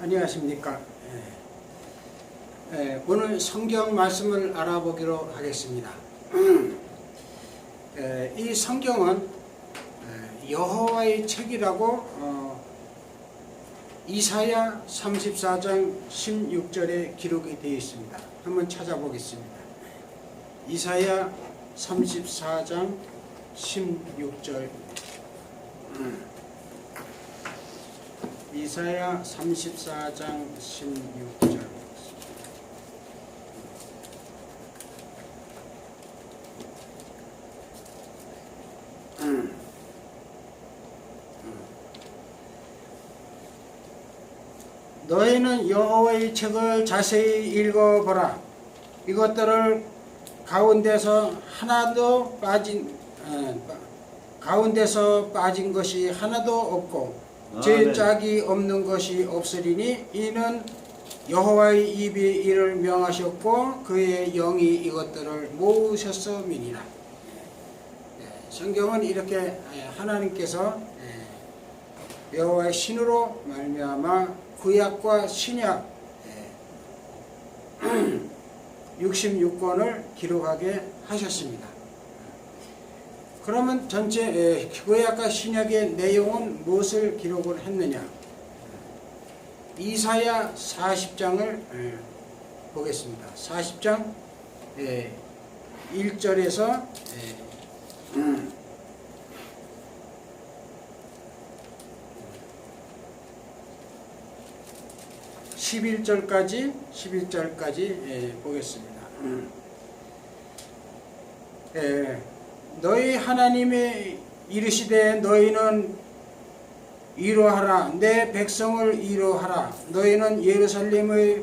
안녕하십니까. 오늘 성경 말씀을 알아보기로 하겠습니다. 이 성경은 여호와의 책이라고 이사야 34장 16절에 기록이 되어 있습니다. 한번 찾아보겠습니다. 이사야 34장 16절. 이사야 34장 16절. 너희는 여호와의 책을 자세히 읽어보라. 이것들을 가운데서 빠진 것이 하나도 없고 죄짝이 없는 것이 없으리니 이는 여호와의 입이 이를 명하셨고 그의 영이 이것들을 모으셨음이니라. 성경은 이렇게 하나님께서 여호와의 신으로 말미암아 구약과 신약 66권을 기록하게 하셨습니다. 그러면 전체 구약과 신약의 내용은 무엇을 기록을 했느냐? 이사야 40장을 보겠습니다. 40장 1절에서 11절까지 보겠습니다. 너희 하나님이 이르시되 너희는 위로하라. 내 백성을 위로하라. 너희는 예루살렘의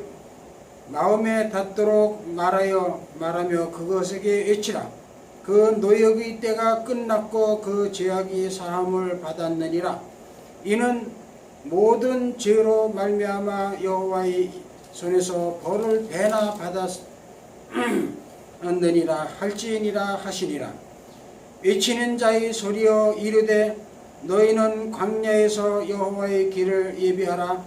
마음에 닿도록 말하며 그것에게 외치라. 그 노역의 때가 끝났고 그 죄악이 사함을 받았느니라. 이는 모든 죄로 말미암아 여호와의 손에서 벌을 배나 받았느니라 할지니라 하시니라. 외치는 자의 소리여 이르되 너희는 광야에서 여호와의 길을 예비하라.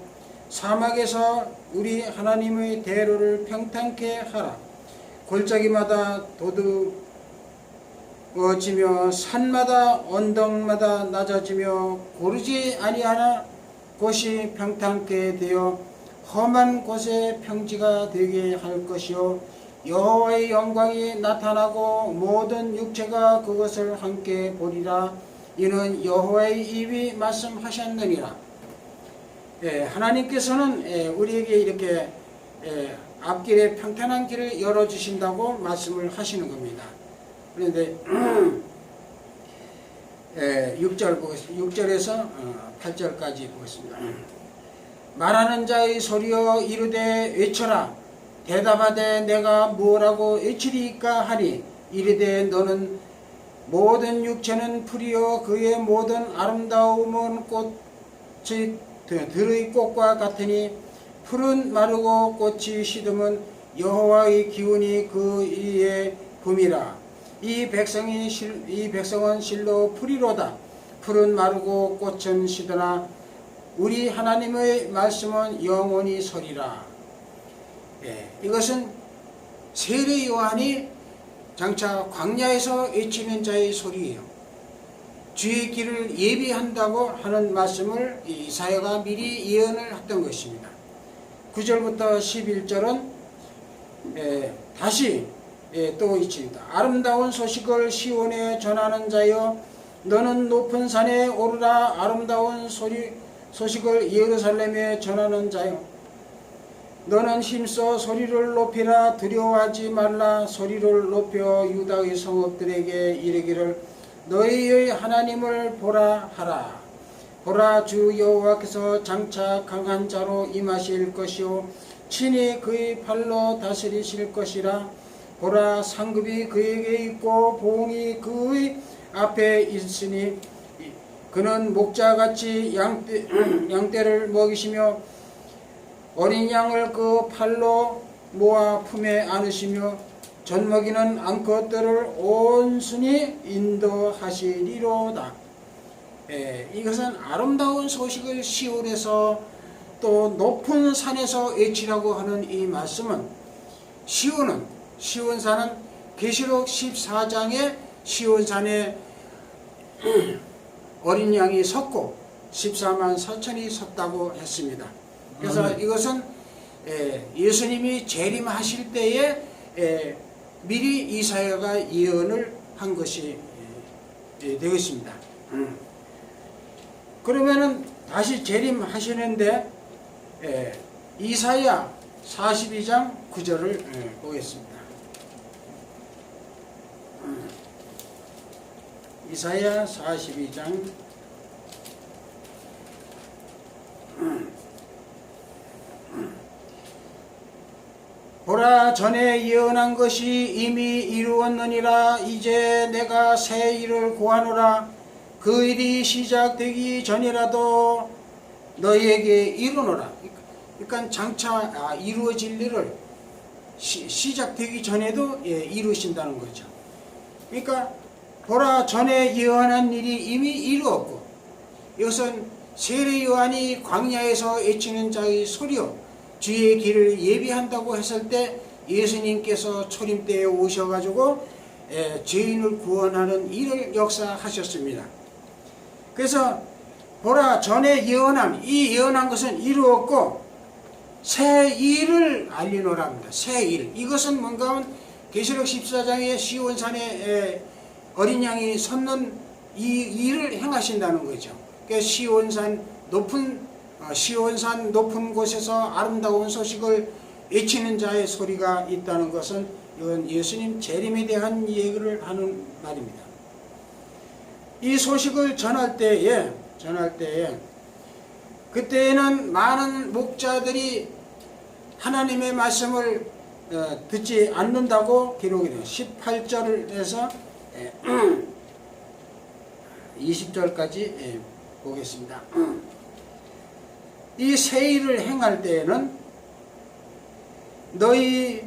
사막에서 우리 하나님의 대로를 평탄케 하라. 골짜기마다 도두어지며 산마다 언덕마다 낮아지며 고르지 아니하나 곳이 평탄케 되어 험한 곳에 평지가 되게 할 것이요 여호와의 영광이 나타나고 모든 육체가 그것을 함께 보리라. 이는 여호와의 입이 말씀하셨느니라. 하나님께서는 우리에게 이렇게 앞길에 평탄한 길을 열어주신다고 말씀을 하시는 겁니다. 그런데 6절에서 8절까지 보겠습니다. 말하는 자의 소리여 이르되 외쳐라. 대답하되 내가 뭐라고 외치리까 하니 이르되 너는 모든 육체는 풀이요 그의 모든 아름다움은 꽃이 들의 꽃과 같으니 풀은 마르고 꽃이 시듬은 여호와의 기운이 그 위에 붐이라. 이 백성은 실로 풀이로다. 풀은 마르고 꽃은 시드나 우리 하나님의 말씀은 영원히 서리라. 이것은 세례 요한이 장차 광야에서 외치는 자의 소리예요. 주의 길을 예비한다고 하는 말씀을 이사야가 미리 예언을 했던 것입니다. 9절부터 11절은 다시 또 있습니다. 아름다운 소식을 시온에 전하는 자여 너는 높은 산에 오르라. 아름다운 소식을 예루살렘에 전하는 자여 너는 힘써 소리를 높이라. 두려워하지 말라. 소리를 높여 유다의 성읍들에게 이르기를 너희의 하나님을 보라 하라. 보라 주 여호와께서 장차 강한 자로 임하실 것이요 친히 그의 팔로 다스리실 것이라. 보라 상급이 그에게 있고 보응이 그의 앞에 있으니 그는 목자같이 양떼를 먹이시며 어린 양을 그 팔로 모아 품에 안으시며 젖먹이는 암컷들을 온순히 인도하시리로다. 이것은 아름다운 소식을 시온에서 또 높은 산에서 외치라고 하는 이 말씀은 시온산은 계시록 14장에 시온산에 어린 양이 섰고 14만 4천이 섰다고 했습니다. 그래서 이것은 예수님이 재림하실 때에 미리 이사야가 예언을 한 것이 되겠습니다. 그러면은 다시 재림하시는데 이사야 42장 9절을 보겠습니다. 이사야 42장 보라, 전에 예언한 것이 이미 이루었느니라. 이제 내가 새 일을 고하노라. 그 일이 시작되기 전이라도 너희에게 이루노라. 그러니까 장차 이루어질 일을 시작되기 전에도 이루신다는 거죠. 그러니까 보라, 전에 예언한 일이 이미 이루었고, 이것은 세례 요한이 광야에서 외치는 자의 소리요 주의 길을 예비한다고 했을 때 예수님께서 초림 때에 오셔가지고 죄인을 구원하는 일을 역사하셨습니다. 그래서 보라, 전에 예언한, 이 예언한 것은 이루었고 새 일을 알리노라 합니다. 새 일. 이것은 뭔가 하면 계시록 14장에 시온산에 어린 양이 섰는 이 일을 행하신다는 거죠. 그러니까 시온산 높은 곳에서 아름다운 소식을 외치는 자의 소리가 있다는 것은 이건 예수님 재림에 대한 얘기를 하는 말입니다. 이 소식을 전할 때에 그때에는 많은 목자들이 하나님의 말씀을 듣지 않는다고 기록이 돼요. 18절에서 20절까지 보겠습니다. 이 새 일을 행할 때에는 너희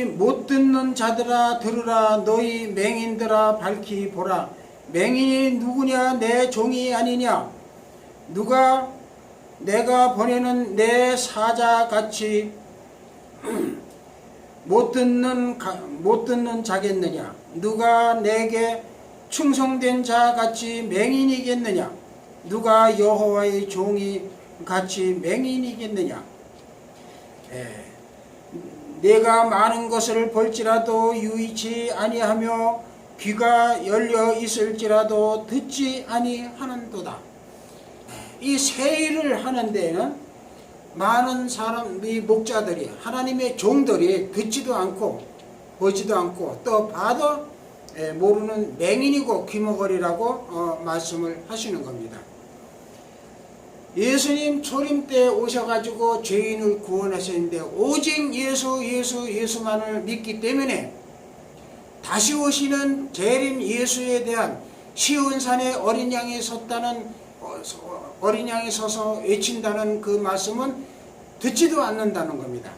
못 듣는 자들아 들으라. 너희 맹인들아 밝히 보라. 맹인이 누구냐? 내 종이 아니냐? 누가 내가 보내는 내 사자같이 못 듣는 자겠느냐? 누가 내게 충성된 자같이 맹인이겠느냐? 누가 여호와의 종이 같이 맹인이겠느냐? 내가 많은 것을 볼지라도 유의치 아니하며 귀가 열려 있을지라도 듣지 아니하는도다. 이 새 일을 하는 데에는 많은 이 목자들이, 하나님의 종들이 듣지도 않고 보지도 않고 또 봐도 모르는 맹인이고 귀머거리라고 말씀을 하시는 겁니다. 예수님 초림 때 오셔가지고 죄인을 구원하셨는데 오직 예수만을 믿기 때문에 다시 오시는 재림 예수에 대한 시온산에 어린 양이 서서 외친다는 그 말씀은 듣지도 않는다는 겁니다.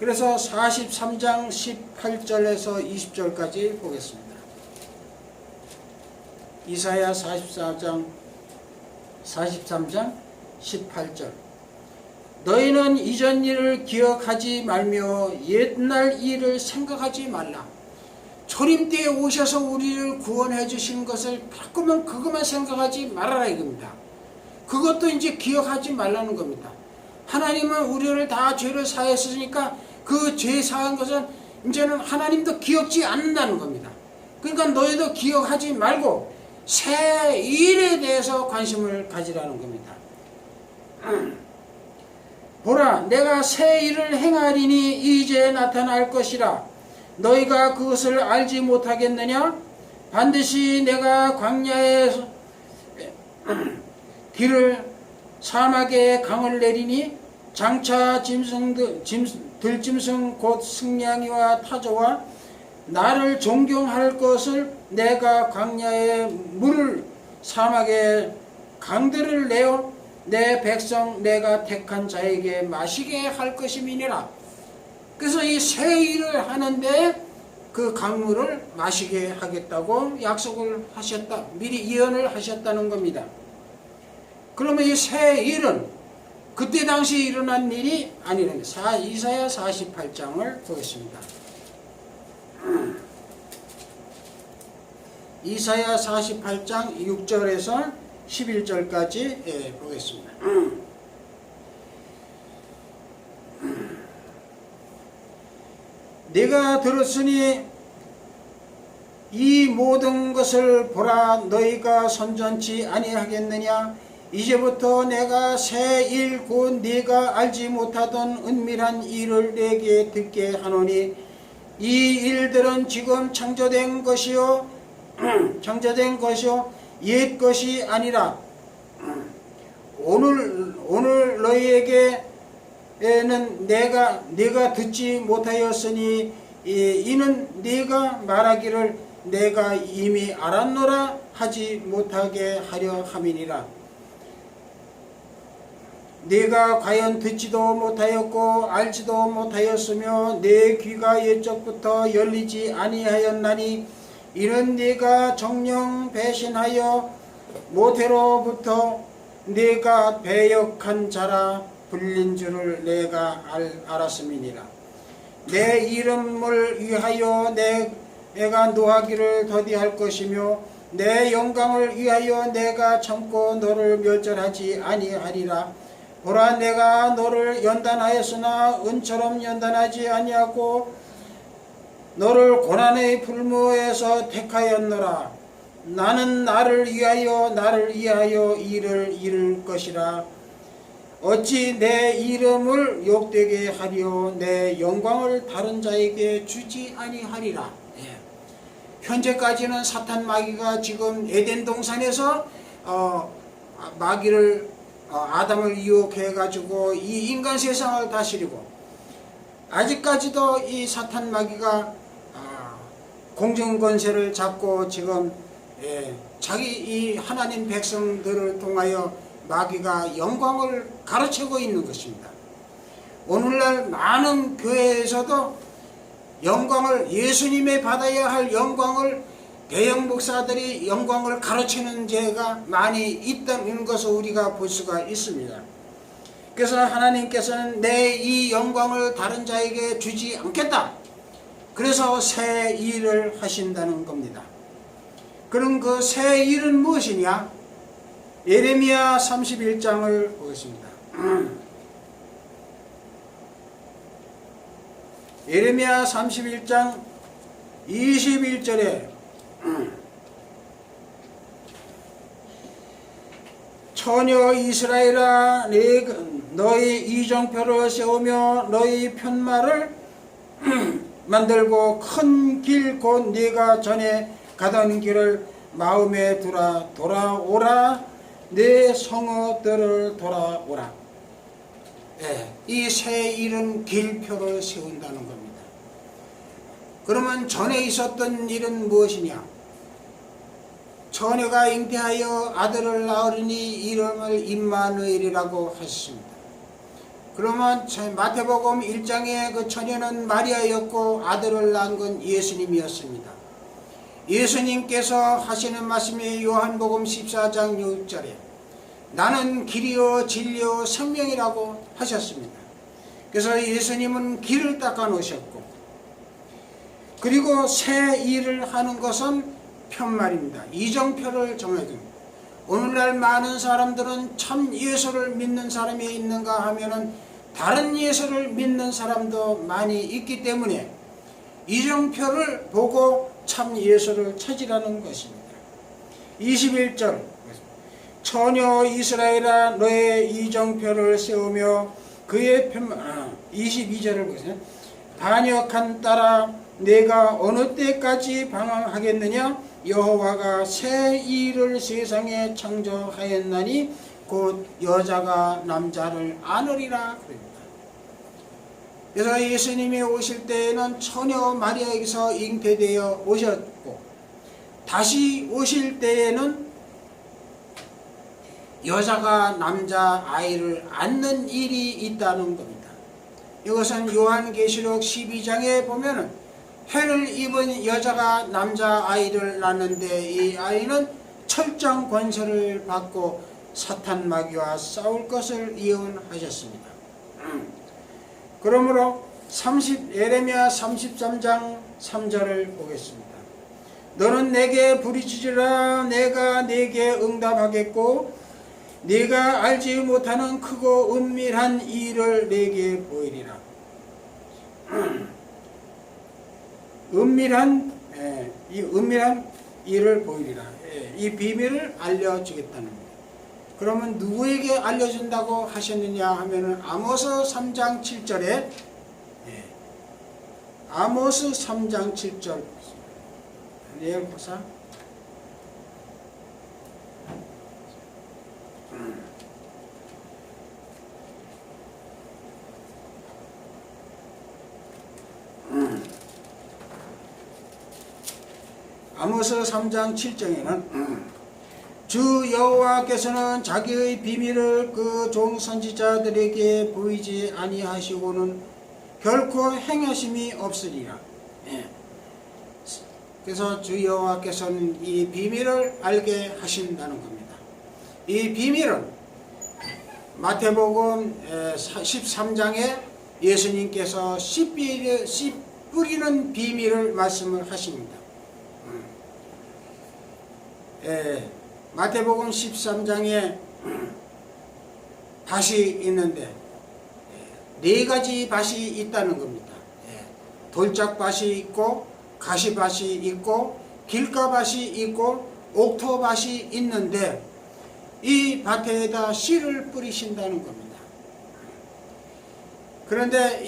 그래서 43장 18절에서 20절까지 보겠습니다. 이사야 43장 18절. 너희는 이전 일을 기억하지 말며 옛날 일을 생각하지 말라. 초림 때에 오셔서 우리를 구원해 주신 것을 자꾸만 그것만 생각하지 말아라 이겁니다. 그것도 이제 기억하지 말라는 겁니다. 하나님은 우리를 다 죄를 사했으니까 그 죄 사한 것은 이제는 하나님도 기억지 않는다는 겁니다. 그러니까 너희도 기억하지 말고 새 일에 대해서 관심을 가지라는 겁니다. 보라, 내가 새 일을 행하리니 이제 나타날 것이라. 너희가 그것을 알지 못하겠느냐? 반드시 내가 광야에 길을 사막에 강을 내리니 장차 들짐승 곧 승냥이와 타조와 나를 존경할 것을 내가 광야에 물을 사막에 강들을 내어 내 백성 내가 택한 자에게 마시게 할 것임이니라. 그래서 이 새 일을 하는데 그 강물을 마시게 하겠다고 약속을 하셨다. 미리 예언을 하셨다는 겁니다. 그러면 이 새 일은 그때 당시 일어난 일이 아니라는 이사야 48장을 보겠습니다. 이사야 48장 6절에서 11절까지 보겠습니다. 내가 들었으니 이 모든 것을 보라. 너희가 선전치 아니하겠느냐? 이제부터 내가 새 일 곧 네가 알지 못하던 은밀한 일을 내게 듣게 하노니 이 일들은 지금 창조된 것이요 옛 것이 아니라 오늘 너희에게는 내가 듣지 못하였으니 이는 네가 말하기를 내가 이미 알았노라 하지 못하게 하려 함이니라. 네가 과연 듣지도 못하였고 알지도 못하였으며 내 귀가 옛적부터 열리지 아니하였나니 이는 네가 정령 배신하여 모태로부터 네가 배역한 자라 불린 줄을 내가 알았음이니라. 내 이름을 위하여 내가 노하기를 더디할 것이며 내 영광을 위하여 내가 참고 너를 멸절하지 아니하리라. 보라, 내가 너를 연단하였으나 은처럼 연단하지 아니하고 너를 고난의 불모에서 택하였노라. 나는 나를 위하여 일을 이룰 것이라. 어찌 내 이름을 욕되게 하리요 내 영광을 다른 자에게 주지 아니하리라. 현재까지는 사탄 마귀가 지금 에덴 동산에서 마귀를 아담을 유혹해 가지고 이 인간 세상을 다스리고, 아직까지도 이 사탄 마귀가 공정 권세를 잡고 지금 자기 이 하나님 백성들을 통하여 마귀가 영광을 가로채고 있는 것입니다. 오늘날 많은 교회에서도 영광을, 예수님의 받아야 할 영광을 대형 목사들이 영광을 가로채는 죄가 많이 있다는 것을 우리가 볼 수가 있습니다. 그래서 하나님께서는 내 이 영광을 다른 자에게 주지 않겠다. 그래서 새 일을 하신다는 겁니다. 그럼 그 새 일은 무엇이냐? 예레미야 31장을 보겠습니다. 예레미야 31장 21절에 처녀 이스라엘아, 너희 이정표를 세우며 너희 편말을 만들고 큰 길 곧 네가 전에 가던 길을 마음에 두라. 돌아오라. 내 성읍들을 돌아오라. 이 새 일은 길표를 세운다는 겁니다. 그러면 전에 있었던 일은 무엇이냐? 처녀가 잉태하여 아들을 낳으리니 이름을 임마누엘이라고 하셨습니다. 그러면 마태복음 1장에 그 처녀는 마리아였고 아들을 낳은 건 예수님이었습니다. 예수님께서 하시는 말씀이 요한복음 14장 6절에 나는 길이요 진리요 생명이라고 하셨습니다. 그래서 예수님은 길을 닦아 놓으셨고, 그리고 새 일을 하는 것은 편말입니다. 이정표를 정해줍니다. 오늘날 많은 사람들은 참 예수를 믿는 사람이 있는가 하면은 다른 예수를 믿는 사람도 많이 있기 때문에 이정표를 보고 참 예수를 찾으라는 것입니다. 21절 처녀 이스라엘아, 너의 이정표를 세우며 그의 22절을 보세요. 반역한 딸아, 내가 어느 때까지 방황하겠느냐? 여호와가 새 일을 세상에 창조하였나니 곧 여자가 남자를 안으리라 그럽니다. 그래서 예수님이 오실 때에는 처녀 마리아에게서 잉태되어 오셨고, 다시 오실 때에는 여자가 남자 아이를 안는 일이 있다는 겁니다. 이것은 요한계시록 12장에 보면은 해를 입은 여자가 남자 아이를 낳는데 이 아이는 철장 권세를 받고 사탄 마귀와 싸울 것을 예언하셨습니다. 그러므로 예레미야 33장 3절을 보겠습니다. 너는 내게 부르짖으라. 내가 내게 응답하겠고 네가 알지 못하는 크고 은밀한 일을 내게 보이리라. 은밀한 일을 보이리라. 이 비밀을 알려주겠다는 거예요. 그러면 누구에게 알려준다고 하셨느냐 하면은 아모스 3장 7절에 아모스 3장 7절 다니엘 보사 아모스 3장 7절에는 주 여호와께서는 자기의 비밀을 그 종 선지자들에게 보이지 아니하시고는 결코 행하심이 없으리라. 그래서 주 여호와께서는 이 비밀을 알게 하신다는 겁니다. 이 비밀은 마태복음 13장에 예수님께서 씨 뿌리는 비밀을 말씀을 하십니다. 마태복음 13장에 밭이 있는데 네 가지 밭이 있다는 겁니다. 돌짝밭이 있고 가시밭이 있고 길가밭이 있고 옥토밭이 있는데 이 밭에다 씨를 뿌리신다는 겁니다. 그런데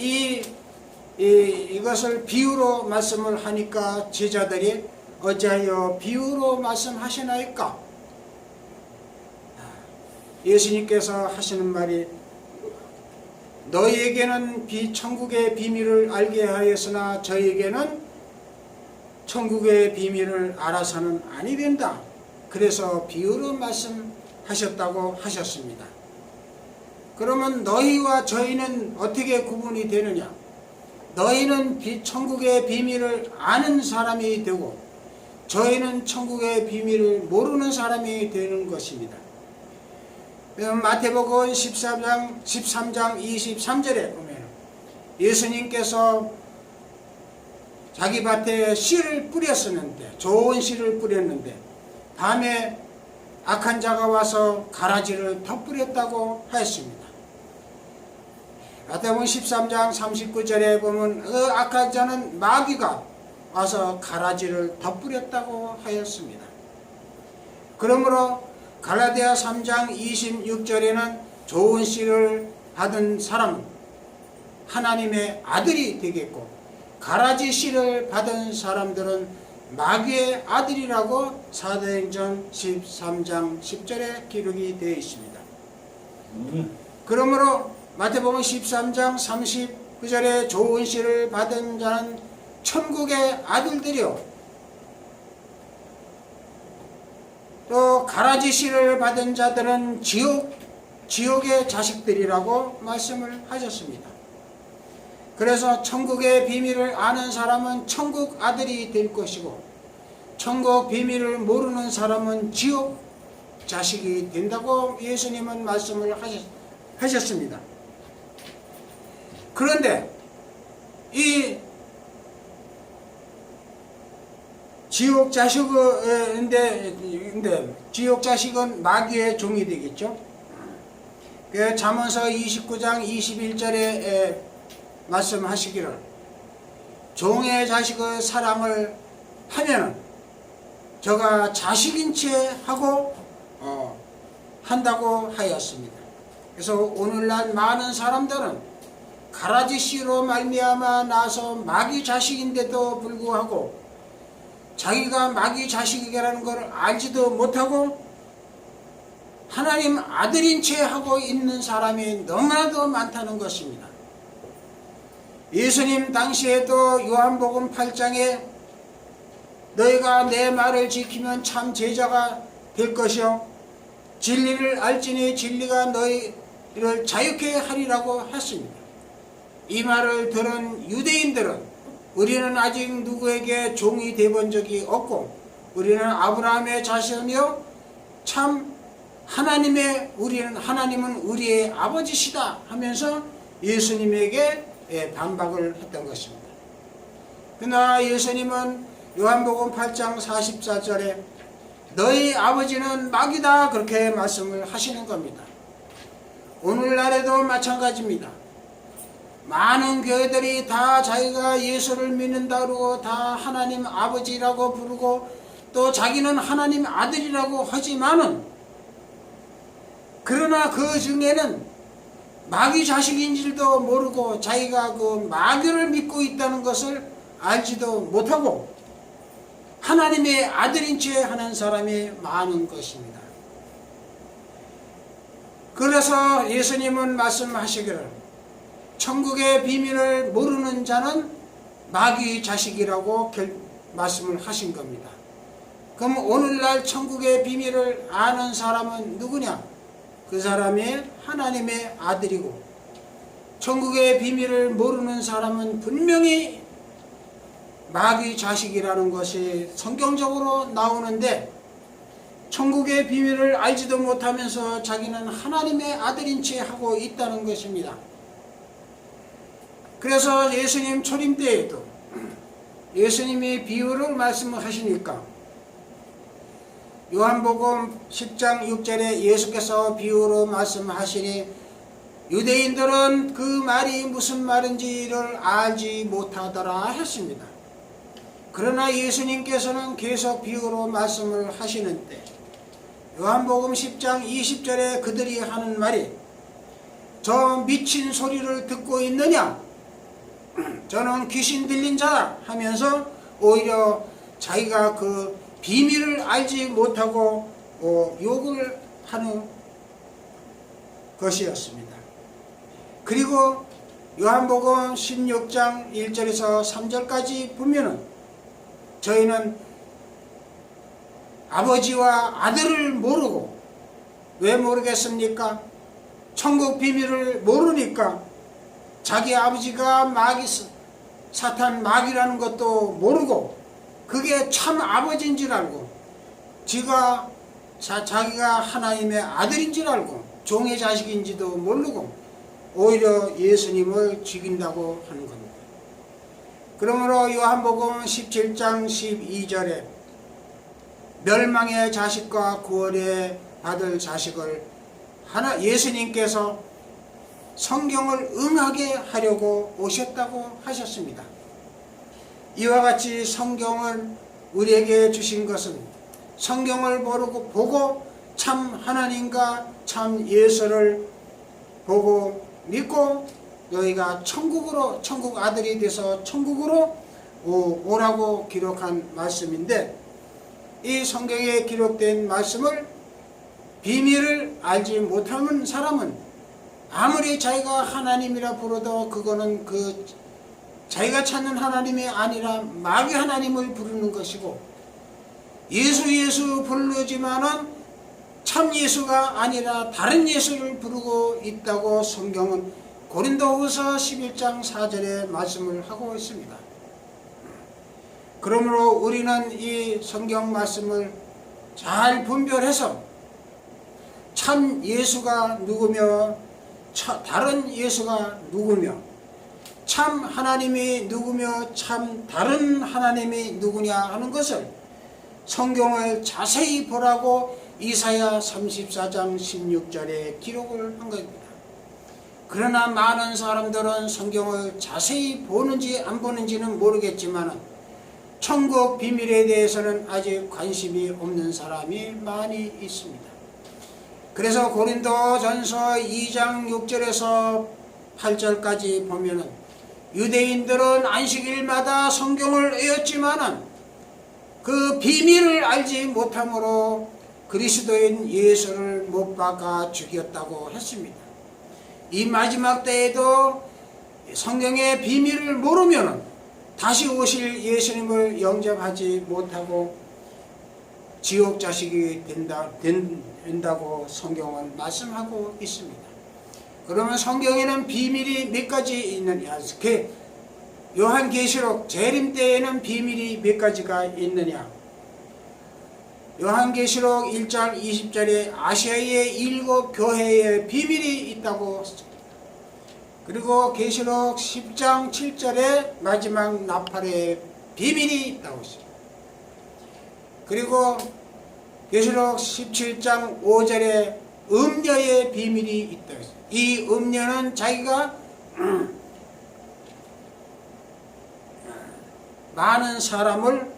이것을 비유로 말씀을 하니까 제자들이 어찌하여 비유로 말씀하시나이까? 예수님께서 하시는 말이 너희에게는 천국의 비밀을 알게 하였으나 저에게는 천국의 비밀을 알아서는 아니 된다. 그래서 비유로 말씀하셨다고 하셨습니다. 그러면 너희와 저희는 어떻게 구분이 되느냐? 너희는 천국의 비밀을 아는 사람이 되고 저희는 천국의 비밀을 모르는 사람이 되는 것입니다. 마태복음 13장 23절에 보면 예수님께서 자기 밭에 씨를 뿌렸었는데 좋은 씨를 뿌렸는데 밤에 악한 자가 와서 가라지를 덧뿌렸다고 하였습니다. 마태복음 13장 39절에 보면 그 악한 자는 마귀가 와서 가라지를 덧뿌렸다고 하였습니다. 그러므로 갈라디아 3장 26절에는 좋은 씨를 받은 사람은 하나님의 아들이 되겠고 가라지 씨를 받은 사람들은 마귀의 아들이라고 사도행전 13장 10절에 기록이 되어 있습니다. 그러므로 마태복음 13장 39절에 좋은 씨를 받은 자는 천국의 아들들이요 또 가라지 씨를 받은 자들은 지옥의 자식들이라고 말씀을 하셨습니다. 그래서 천국의 비밀을 아는 사람은 천국 아들이 될 것이고 천국 비밀을 모르는 사람은 지옥 자식이 된다고 예수님은 말씀을 하셨습니다. 그런데 이 지옥 자식인데 지옥 자식은 마귀의 종이 되겠죠. 그 잠언서 29장 21절에 말씀하시기를 종의 자식의 사랑을 하면은 저가 자식인 채 하고 한다고 하였습니다. 그래서 오늘날 많은 사람들은 가라지 씨로 말미암아 나서 마귀 자식인데도 불구하고 자기가 마귀 자식이라는 걸 알지도 못하고 하나님 아들인 채 하고 있는 사람이 너무나도 많다는 것입니다. 예수님 당시에도 요한복음 8장에 너희가 내 말을 지키면 참 제자가 될 것이요 진리를 알지니 진리가 너희를 자유케 하리라고 했습니다. 이 말을 들은 유대인들은 우리는 아직 누구에게 종이 되어본 적이 없고 우리는 아브라함의 자손이요 참 하나님은 우리의 아버지시다 하면서 예수님에게 반박을 했던 것입니다. 그러나 예수님은 요한복음 8장 44절에 너희 아버지는 마귀다 그렇게 말씀을 하시는 겁니다. 오늘날에도 마찬가지입니다. 많은 교회들이 다 자기가 예수를 믿는다 그러고 다 하나님 아버지라고 부르고 또 자기는 하나님 아들이라고 하지만은 그러나 그 중에는 마귀 자식인 줄도 모르고 자기가 그 마귀를 믿고 있다는 것을 알지도 못하고 하나님의 아들인 채 하는 사람이 많은 것입니다. 그래서 예수님은 말씀하시기를 천국의 비밀을 모르는 자는 마귀 자식이라고 말씀을 하신 겁니다. 그럼 오늘날 천국의 비밀을 아는 사람은 누구냐? 그 사람이 하나님의 아들이고 천국의 비밀을 모르는 사람은 분명히 마귀 자식이라는 것이 성경적으로 나오는데 천국의 비밀을 알지도 못하면서 자기는 하나님의 아들인 채 하고 있다는 것입니다. 그래서 예수님 초림 때에도 예수님이 비유를 말씀하시니까 요한복음 10장 6절에 예수께서 비유로 말씀하시니 유대인들은 그 말이 무슨 말인지를 알지 못하더라 했습니다. 그러나 예수님께서는 계속 비유로 말씀을 하시는데 요한복음 10장 20절에 그들이 하는 말이 저 미친 소리를 듣고 있느냐? 저는 귀신 들린 자다 하면서 오히려 자기가 그 비밀을 알지 못하고 욕을 하는 것이었습니다. 그리고 요한복음 16장 1절에서 3절까지 보면은 저희는 아버지와 아들을 모르고 왜 모르겠습니까? 천국 비밀을 모르니까 자기 아버지가 사탄 마귀라는 것도 모르고 그게 참 아버지인 줄 알고 자기가 하나님의 아들인 줄 알고 종의 자식인지도 모르고 오히려 예수님을 죽인다고 하는 겁니다. 그러므로 요한복음 17장 12절에 멸망의 자식과 구원에 받을 자식을 예수님께서 성경을 응하게 하려고 오셨다고 하셨습니다. 이와 같이 성경을 우리에게 주신 것은 성경을 보고 참 하나님과 참 예수를 보고 믿고 너희가 천국 아들이 돼서 천국으로 오라고 기록한 말씀인데 이 성경에 기록된 말씀을 비밀을 알지 못하는 사람은 아무리 자기가 하나님이라 부르도 그거는 자기가 찾는 하나님이 아니라 마귀 하나님을 부르는 것이고 예수 부르지만은 참 예수가 아니라 다른 예수를 부르고 있다고 성경은 고린도후서 11장 4절에 말씀을 하고 있습니다. 그러므로 우리는 이 성경 말씀을 잘 분별해서 참 예수가 누구며 다른 예수가 누구며 참 하나님이 누구며 참 다른 하나님이 누구냐 하는 것을 성경을 자세히 보라고 이사야 34장 16절에 기록을 한 겁니다. 그러나 많은 사람들은 성경을 자세히 보는지 안 보는지는 모르겠지만 천국 비밀에 대해서는 아직 관심이 없는 사람이 많이 있습니다. 그래서 고린도전서 2장 6절에서 8절까지 보면은 유대인들은 안식일마다 성경을 외웠지만은 그 비밀을 알지 못함으로 그리스도인 예수를 못 박아 죽였다고 했습니다. 이 마지막 때에도 성경의 비밀을 모르면 다시 오실 예수님을 영접하지 못하고 지옥 자식이 된다고 성경은 말씀하고 있습니다. 그러면 성경에는 비밀이 몇 가지 있느냐? 요한계시록 재림 때에는 비밀이 몇 가지가 있느냐? 요한계시록 1장 20절에 아시아의 7 교회의 비밀이 있다고 했습니다. 그리고 계시록 10장 7절에 마지막 나팔의 비밀이 있다고 했습니다. 그리고 계시록 17장 5절에 음녀의 비밀이 있다고 했습니다. 이 음녀는 자기가 많은 사람을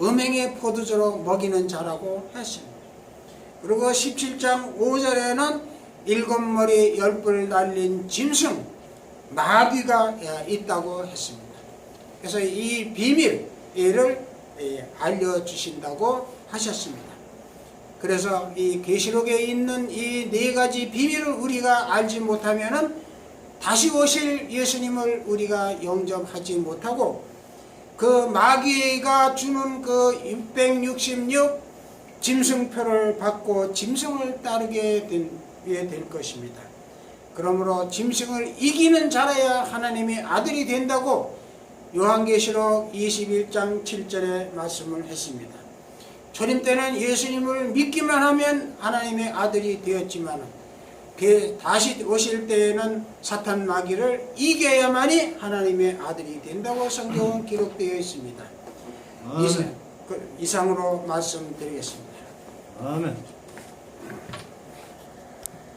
음행의 포도주로 먹이는 자라고 했습니다. 그리고 17장 5절에는 7머리 10뿔 달린 짐승 마귀가 있다고 했습니다. 그래서 이 비밀을 알려주신다고 하셨습니다. 그래서 이 계시록에 있는 이 4가지 비밀을 우리가 알지 못하면은 다시 오실 예수님을 우리가 영접하지 못하고 그 마귀가 주는 그 666 짐승표를 받고 짐승을 따르게 될 것입니다. 그러므로 짐승을 이기는 자라야 하나님의 아들이 된다고 요한계시록 21장 7절에 말씀을 했습니다. 초림 때는 예수님을 믿기만 하면 하나님의 아들이 되었지만 다시 오실 때에는 사탄 마귀를 이겨야만이 하나님의 아들이 된다고 성경은 기록되어 있습니다. 이상으로 말씀드리겠습니다. 아멘.